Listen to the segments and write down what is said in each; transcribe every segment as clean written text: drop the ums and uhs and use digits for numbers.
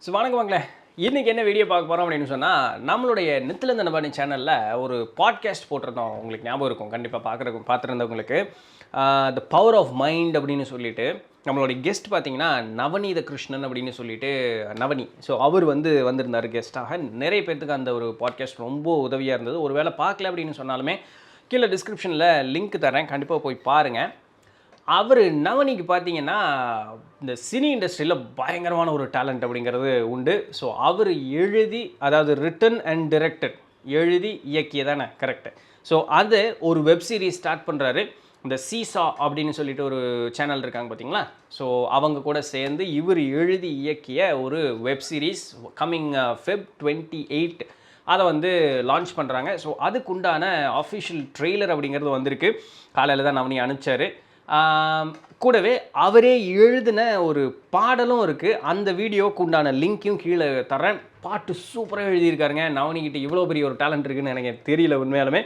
So வணக்கம் வாங்களே, இன்றைக்கி என்ன வீடியோ பார்க்க போகிறோம் அப்படின்னு சொன்னால், நம்மளுடைய நித்திலந்த நபானி சேனலில் ஒரு பாட்காஸ்ட் போட்டிருந்தோம். உங்களுக்கு ஞாபகம் இருக்கும் கண்டிப்பாக பார்த்துருந்தவங்களுக்கு. த பவர் ஆஃப் மைண்ட் அப்படின்னு சொல்லிட்டு நம்மளுடைய கெஸ்ட் பார்த்தீங்கன்னா நவநீத கிருஷ்ணன் அப்படின்னு சொல்லிட்டு நவனி. ஸோ அவர் வந்திருந்தார் கெஸ்ட்டாக. நிறைய பேர்த்துக்கு அந்த ஒரு பாட்காஸ்ட் ரொம்ப உதவியாக இருந்தது. ஒரு வேளை பார்க்கல அப்படின்னு சொன்னாலுமே கீழே டிஸ்கிரிப்ஷனில் லிங்க் தரேன், கண்டிப்பாக போய் பாருங்கள். அவர் நவனிக்கு பார்த்தீங்கன்னா இந்த சினி இண்டஸ்ட்ரியில் பயங்கரமான ஒரு டேலண்ட் அப்படிங்கிறது உண்டு. ஸோ அவர் எழுதி, அதாவது ரிட்டன் அண்ட் டிரெக்டட், எழுதி இயக்கியதானே கரெக்டு. ஸோ அது ஒரு வெப் சீரிஸ் ஸ்டார்ட் பண்ணுறாரு. இந்த சீசா அப்படின்னு சொல்லிட்டு ஒரு சேனல் இருக்காங்க பார்த்தீங்களா. ஸோ அவங்க கூட சேர்ந்து இவர் எழுதி இயக்கிய ஒரு வெப் சீரிஸ் கம்மிங் Feb 28 அதை லான்ச் பண்ணுறாங்க. ஸோ அதுக்குண்டான அஃபிஷியல் ட்ரெய்லர் அப்படிங்கிறது வந்திருக்கு. காலையில் தான் நவனி அனுப்பிச்சார். கூடவே அவரே எழுதின ஒரு பாடலும் இருக்குது. அந்த வீடியோக்கு உண்டான லிங்க்கையும் கீழே தரேன். பாட்டு சூப்பராக எழுதியிருக்காருங்க. நவனிக்கிட்ட இவ்வளோ பெரிய ஒரு டேலண்ட் இருக்குதுன்னு எனக்கு தெரியல உண்மையாலுமே.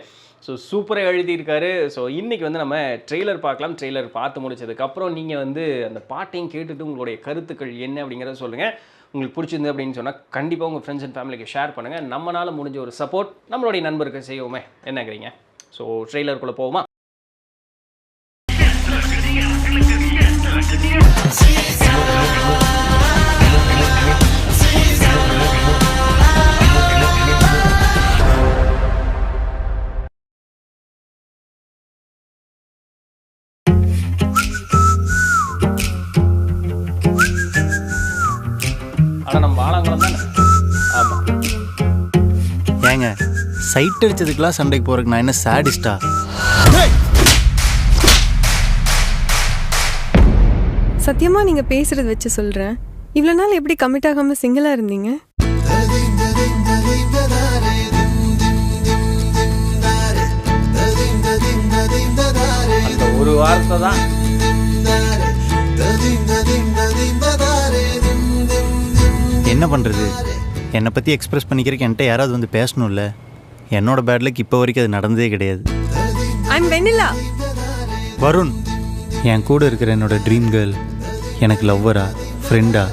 ஸோ சூப்பராக எழுதியிருக்காரு. ஸோ இன்றைக்கி நம்ம ட்ரெய்லர் பார்க்கலாம். ட்ரெய்லர் பார்த்து முடிச்சதுக்கப்புறம் நீங்கள் அந்த பாட்டையும் கேட்டுட்டு உங்களுடைய கருத்துக்கள் என்ன அப்படிங்கிறத சொல்லுங்கள். உங்களுக்கு பிடிச்சிருந்து அப்படின்னு சொன்னால் கண்டிப்பாக உங்கள் ஃப்ரெண்ட்ஸ் அண்ட் ஃபேமிலிக்கு ஷேர் பண்ணுங்கள். நம்மளால் முடிஞ்ச ஒரு சப்போர்ட் நம்மளுடைய நண்பருக்கு செய்வோமே, என்னங்கிறீங்க? ஸோ ட்ரெய்லருக்குள்ளே போவோமா? ஏங்க, சைட் அடிச்சதுக்கெல்லாம் சண்டைக்கு போறதுக்கு நான் என்ன சாடிஸ்டா? சத்தியமா நீங்க பேசுறது வச்சு சொல்றேன், இவ்வளவு நாள் எப்படி கமிட் ஆகாம சிங்கிளா இருந்தீங்க? ஒரு வார்த்தை தான். என்ன பண்றது? என்னை பற்றி எக்ஸ்பிரஸ் பண்ணிக்கிறதுக்கு என்கிட்ட யாராவது பேசணும்ல. என்னோட பேட் லக் இப்போ வரைக்கும் அது நடந்ததே கிடையாது. ஐம் வெண்ணிலா. வருண், என் கூட இருக்கிற என்னோட ட்ரீம் கேர்ள், எனக்கு லவ்வரா ஃப்ரெண்டா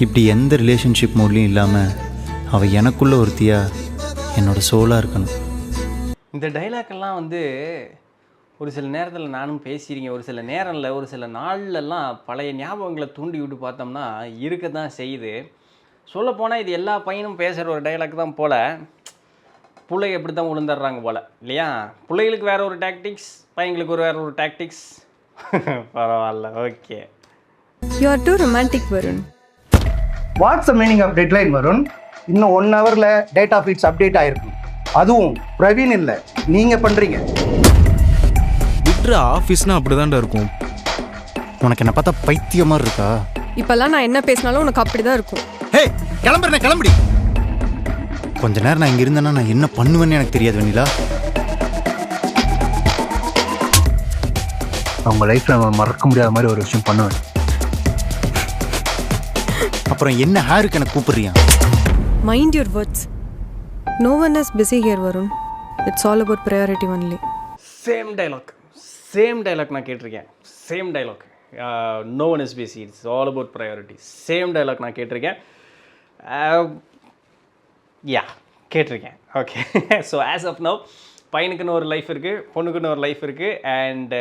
இப்படி எந்த ரிலேஷன்ஷிப் மோட்லையும் இல்லாமல் அவள் எனக்குள்ள ஒருத்தியா என்னோட சோலாக இருக்கணும். இந்த டைலாக்கெல்லாம் ஒரு சில நேரத்தில் நானும் பேசியிருக்கேன். ஒரு சில நேரத்தில், ஒரு சில நாள்லலாம் பழைய ஞாபகங்களை தூண்டி விட்டு பார்த்தோம்னா இருக்க தான் செய்யுது. சொல்லப்போனால் இது எல்லா பையனும் பேசுகிற ஒரு டைலாக் தான் போல். பிள்ளைங்க எப்படி தான் விழுந்துடுறாங்க போல், இல்லையா? பிள்ளைகளுக்கு வேறு ஒரு டாக்டிக்ஸ், பையங்களுக்கு வேறு ஒரு டாக்டிக்ஸ். பரவாயில்ல, okay. You are too romantic Varun. What's the meaning of deadline Varun? இன்னும் 1 ஹவரில் டேட்டா ஃபீட்ஸ் அப்டேட் ஆகிருக்கும். அதுவும் பிரவீன் இல்லை, நீங்கள் பண்ணுறீங்க. விட்ரு, ஆஃபீஸ்னால் அப்படி தான்டா இருக்கும். உனக்கு என்ன பார்த்தா பைத்தியமாக இருக்கா? இப்போல்லாம் நான் என்ன பேசினாலும் உனக்கு அப்படி தான் இருக்கும். ஹே, கிளம்புறேன், கிளம்புடி. கொஞ்ச நேரம் நான் இங்கே இருந்தேன்னா நான் என்ன பண்ணுவேன்னு எனக்கு தெரியாது வெண்ணிலா. அவங்க லைஃப்பில் நம்ம மறக்க முடியாத மாதிரி ஒரு விஷயம் பண்ணுவேன். அப்புறம் என்ன ஹேருக்கு எனக்கு கூப்பிடுறியா? Mind your words. No one is busy here Varun. It's all about priority only. Same dialogue நான் கேட்டிருக்கேன். Same dialogue. No one is busy, it's all about priority. Same dialogue நான் கேட்டிருக்கேன். கேட்டிருக்கேன். Okay. So as of now பையனுக்குன்னு ஒரு life இருக்குது, பொண்ணுக்குன்னு ஒரு லைஃப் இருக்குது. அண்ட்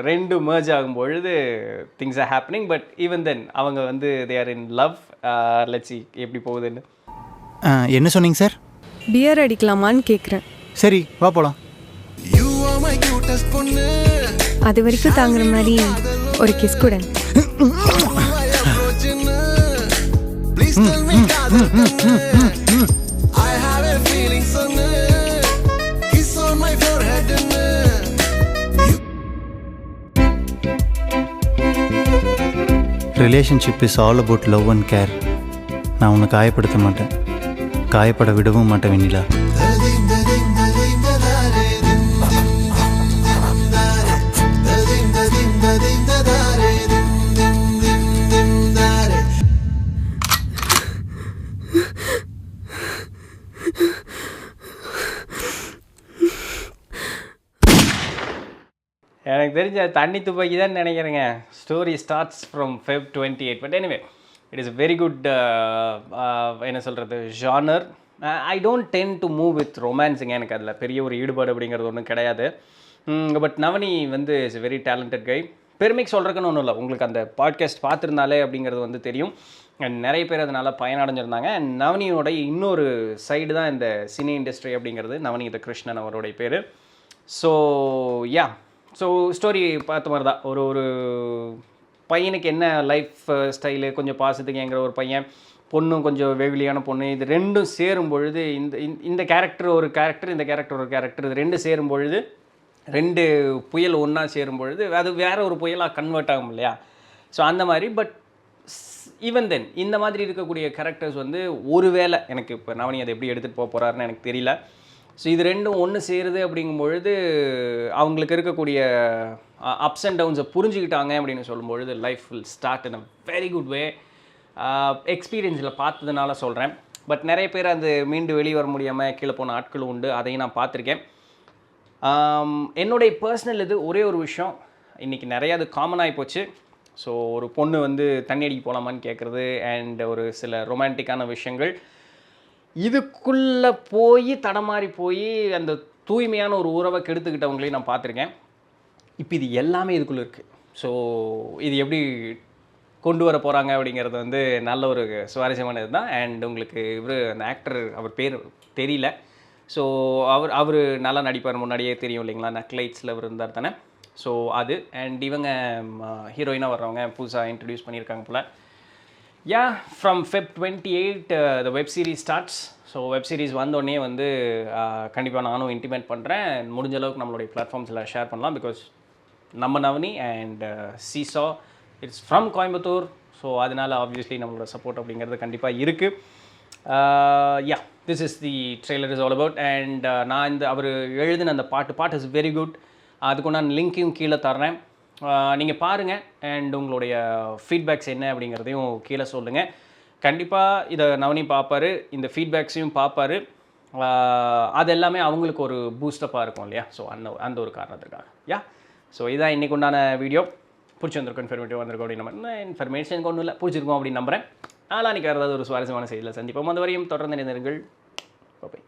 ரெண்டு மர்ஜ் ஆகும்பொழுது things are happening. But even then அவங்க they are in love. Let's see எப்படி போகுதுன்னு. என்ன சொன்னீங்க சார்? பியர் அடிக்கலாமான்னு கேட்குறேன். சரி, வா போகலாம். அது வரைக்கும் தாங்குற மாதிரி ஒரு கிஸ் கூட. Relationship is all about love and care. நான் உன்னை காயப்படுத்த மாட்டேன், காயப்பட விடவும் மாட்டேன் வெண்ணிலா. எனக்கு தெரிஞ்ச தண்ணி துப்பாக்கி தான் நினைக்கிறேங்க. Story starts from Feb 28. But anyway, it is very good என்ன சொல்கிறது genre. I don't tend to move with ரொமான்ஸுங்க, எனக்கு அதில் பெரிய ஒரு ஈடுபாடு அப்படிங்கிறது ஒன்றும் கிடையாது. பட் நவனி வந்து இஸ் வெரி டேலண்டட் கை. பெருமைக்கு சொல்கிறதுக்குன்னு ஒன்றும் இல்லை, உங்களுக்கு அந்த பாட்காஸ்ட் பார்த்துருந்தாலே அப்படிங்கிறது வந்து தெரியும். அண்ட் நிறைய பேர் அதனால் பயனடைஞ்சிருந்தாங்க. அண்ட் நவனியோட இன்னொரு சைடு தான் இந்த சினி இண்டஸ்ட்ரி அப்படிங்கிறது. நவநீத கிருஷ்ணன் அவருடைய பேர். ஸோ யா, ஸோ ஸ்டோரி பார்த்த மாதிரி தான், ஒரு பையனுக்கு என்ன லைஃப் ஸ்டைலு, கொஞ்சம் பாசத்துக்குங்கிற ஒரு பையன், பொண்ணும் கொஞ்சம் வெகுலியான பொண்ணு, இது ரெண்டும் சேரும் பொழுது இந்த கேரக்டர் ஒரு கேரக்டர், இந்த கேரக்டர் ஒரு கேரக்டர், இது ரெண்டும் சேரும் பொழுது, ரெண்டு புயல் ஒன்றா சேரும் பொழுது அது வேறு ஒரு புயலாக கன்வெர்ட் ஆகும் இல்லையா? ஸோ அந்த மாதிரி. பட் ஈவன் தென் இந்த மாதிரி இருக்கக்கூடிய கேரக்டர்ஸ் வந்து ஒருவேளை எனக்கு இப்போ நவனி அதை எப்படி எடுத்துகிட்டு போக போகிறாருன்னு எனக்கு தெரியல. ஸோ இது ரெண்டும் ஒன்று சேருது அப்படிங்கும் பொழுது அவங்களுக்கு இருக்கக்கூடிய அப்ஸ் அண்ட் டவுன்ஸை புரிஞ்சுக்கிட்டாங்க அப்படின்னு சொல்லும்பொழுது life will start in a very good way. எக்ஸ்பீரியன்ஸில் பார்த்ததுனால சொல்கிறேன். பட் நிறைய பேர் அது மீண்டு வெளியே வர முடியாமல் கீழே போன ஆட்களும் உண்டு, அதையும் நான் பார்த்துருக்கேன். என்னுடைய பர்சனல் இது ஒரே ஒரு விஷயம், இன்றைக்கி நிறையா அது காமனாகி போச்சு. ஸோ ஒரு பொண்ணு வந்து தண்ணி அடிக்க போகலாமான்னு கேட்குறது அண்ட் ஒரு சில ரொமான்டிக்கான விஷயங்கள், இதுக்குள்ளே போய் தடமாறி போய் அந்த தூய்மையான ஒரு உறவை கெடுத்துக்கிட்டவங்களையும் நான் பார்த்துருக்கேன். இப்போ இது எல்லாமே இதுக்குள்ளே இருக்குது. ஸோ இது எப்படி கொண்டு வர போகிறாங்க அப்படிங்கிறது வந்து நல்ல ஒரு சுவாரஸ்யமானது தான். அண்ட் உங்களுக்கு அந்த ஆக்டர் அவர் பேர் தெரியல. ஸோ அவர் நல்லா நடிப்பார், முன்னாடியே தெரியும் இல்லைங்களா, நக்லைட்ஸில் அவர் இருந்தார் தானே. ஸோ அது அண்ட் இவங்க ஹீரோயினாக வர்றவங்க புதுசாக இன்ட்ரடியூஸ் பண்ணியிருக்காங்க போல். Yeah, from Feb 28 the web series starts. So web series வந்தோடனே வந்து கண்டிப்பாக நானும் இன்டிமேட் பண்ணுறேன். முடிஞ்ச அளவுக்கு நம்மளுடைய பிளாட்ஃபார்ம்ஸில் ஷேர் பண்ணலாம். பிகாஸ் நம்ம Navani and Seesa it's from Coimbatore. So அதனால் ஆப்வியஸ்லி நம்மளோட சப்போர்ட் அப்படிங்கிறது கண்டிப்பாக இருக்குது. Yeah, this is the trailer is all about. And நான் இந்த அவர் எழுதின அந்த பாட்டு இஸ் வெரி குட். அதுக்கு நான் லிங்க்கையும் கீழே தர்றேன், நீங்கள் பாருங்கள். அண்ட் உங்களுடைய ஃபீட்பேக்ஸ் என்ன அப்படிங்கிறதையும் கீழே சொல்லுங்கள். கண்டிப்பாக இதை நவனி பார்ப்பார், இந்த ஃபீட்பேக்ஸையும் பார்ப்பார். அது எல்லாமே அவங்களுக்கு ஒரு பூஸ்டப்பாக இருக்கும் இல்லையா? ஸோ அந்த ஒரு காரணத்துக்காக. யா, ஸோ இதான் இன்றைக்கு உண்டான வீடியோ. பிடிச்சிருந்துருக்கும், இன்ஃபர்மேட்டிவ் வந்திருக்கும் அப்படின்னு நம்புறேன். இன்ஃபர்மேஷனுக்கு ஒன்றும் இல்லை, பிடிச்சிருக்கும் அப்படின்னு நம்புகிறேன். நாளைக்கு ஏதாவது ஒரு சுவாரஸ்யமான செய்தியில் சந்திப்போம். அது வரையும் தொடர்ந்து நினைந்திருங்கள். பாய்.